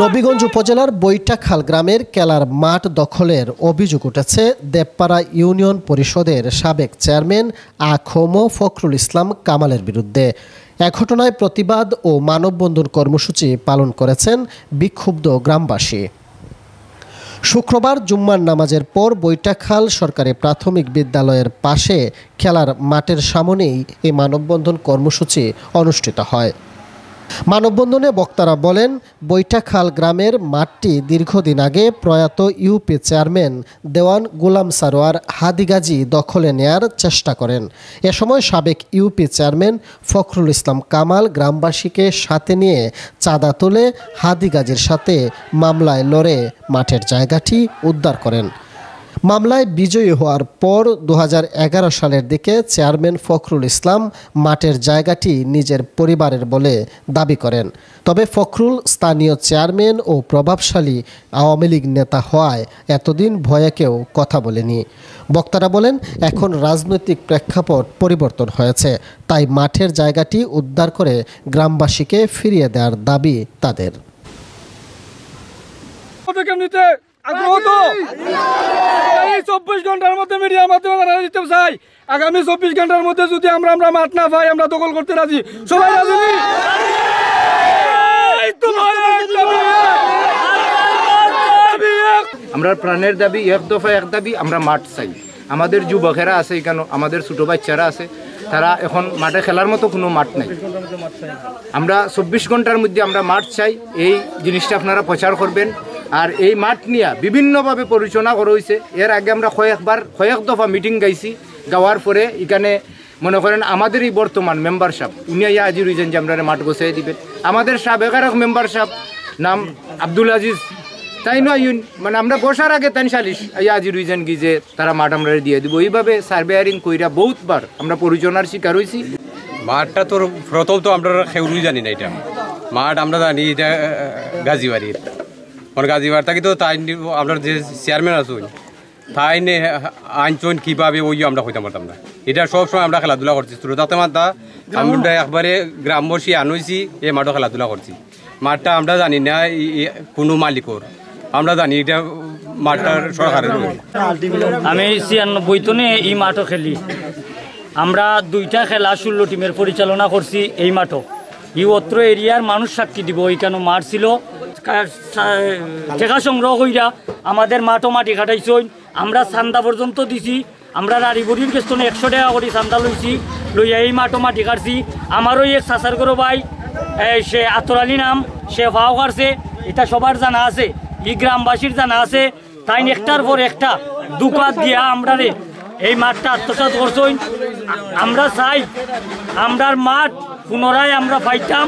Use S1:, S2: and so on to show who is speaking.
S1: নবীগঞ্জ উপজেলার বৈঠাখাল গ্রামের কেলার মাঠ দখলের অভিযোগ উঠেছে দেবপাড়া ইউনিয়ন পরিষদের সাবেক চেয়ারম্যান আখম ফখরুল ইসলাম কামালের বিরুদ্ধে। এ ঘটনায় প্রতিবাদ ও মানববন্ধন কর্মসূচি পালন করেছেন বিক্ষুব্ধ গ্রামবাসী। শুক্রবার জুম্মার নামাজের পর বৈঠাখাল সরকারি প্রাথমিক বিদ্যালয়ের পাশে খেলার মাঠের সামনেই এই মানববন্ধন কর্মসূচি অনুষ্ঠিত হয়। মানববন্ধনে বক্তারা বলেন, বৈঠাখাল গ্রামের মাঠটি দীর্ঘদিন আগে প্রয়াত ইউপি চেয়ারম্যান দেওয়ান গোলাম সারোয়ার হাদিগাজী দখলে নেয়ার চেষ্টা করেন। এ সময় সাবেক ইউপি চেয়ারম্যান ফখরুল ইসলাম কামাল গ্রামবাসীকে সাথে নিয়ে চাঁদা তুলে হাদিগাজীর সাথে মামলায় লড়ে মাঠের জায়গাটি উদ্ধার করেন। মামলায় বিজয়ী হওয়ার পর 2011 সালের দিকে চেয়ারম্যান ফখরুল ইসলাম মাঠের জায়গাটি নিজের পরিবারের বলে দাবি করেন। তবে ফখরুল স্থানীয় চেয়ারম্যান ও প্রভাবশালী আওয়ামী লীগ নেতা হওয়ায় এতদিন ভয়ে কেউ কথা বলেনি। বক্তারা বলেন, এখন রাজনৈতিক প্রেক্ষাপট পরিবর্তন হয়েছে, তাই মাঠের জায়গাটি উদ্ধার করে গ্রামবাসীকে ফিরিয়ে দেওয়ার দাবি তাদের।
S2: এই 24 ঘন্টার মধ্যে মিডিয়ার মাধ্যমে জানা দিতে চাই, আগামী 24 ঘন্টার মধ্যে যদি আমরা মাঠ না পাই, আমরা দখল করতে রাজি। সবাই রাজি?
S3: আমরা প্রাণের দাবি, এক দফা এক দাবি, আমরা মাঠ চাই। আমাদের যুবকেরা আছে এখানে, আমাদের ছোট বাচ্চারা আছে, তারা এখন মাঠে খেলার মতো কোনো মাঠ নাই। আমরা 24 ঘন্টার মধ্যে আমরা মাঠ চাই। এই জিনিসটা আপনারা প্রচার করবেন। আর এই মাঠ নিয়ে বিভিন্নভাবে পরিচালনা করা হয়েছে। এর আগে আমরা কয়েক দফা মিটিং গাইছি। গাওয়ার পরে এখানে মনে করেন আমাদের এই বর্তমান মেম্বার সাহেব উনি আজি রয়েছেন যে আমরা মাঠ গোছাই দিবেন। আমাদের সাবেক মেম্বার সাহেব নাম আব্দুল আজিজ, তাই নয় মানে আমরা বসার আগে তাই সালিশ আজি রয়েছেন কি যে তারা মাঠ আমরা দিয়ে দিব। এইভাবে সার্ভেয়ারিং কইরা বহুতবার আমরা পরিচালনার শিকার হয়েছি।
S4: মাঠটা তোর প্রথম তো আমরা খেউরুই জানি না, এটা মাঠ আমরা জানি এটা গাজীবাড়ির। গাজীবাড়ি থাকি তো তাই আপনার যে চেয়ারম্যান আছেন তাই আইনচন কীভাবে ওই আমরা হইতে পারতাম না। এটা সবসময় আমরা খেলাধুলা করছি শ্রোতাতে মাত্রা। আমরা একবারে গ্রামবাসী আনইছি এই মাঠও খেলাধুলা করছি। মাঠটা আমরা জানি না কোনো মালিকর, আমরা জানি এটা মাঠটার সরকারের।
S5: আমি 96 এই মাঠও খেলি। আমরা 2টা খেলা 16 টিমের পরিচালনা করছি এই মাঠও। এই অত্র এরিয়ার মানুষ সাক্ষী দিব, এইখানে মাঠ ছিল। টাকা সংগ্রহ কইরা আমাদের মাঠও মাটি কাটাইছই। আমরা চান্দা পর্যন্ত দিছি। আমরা রাড়িবড়ির পেছনে 100 টাকা করে চান্দা লইছি, লইয়া এই মাঠও মাটি কাটছি। আমারও এক চাচার করো ভাই, সে আতরালি নাম, সে ভাও কাটছে। এটা সবার জানা আছে, এই গ্রামবাসীর জানা আছে। তাই একটার পর একটা দুকাত দিয়া আমরা এই মাঠটা আত্মসাৎ করছই। আমরা চাই আমরার মাঠ পুনরায় আমরা পাইতাম।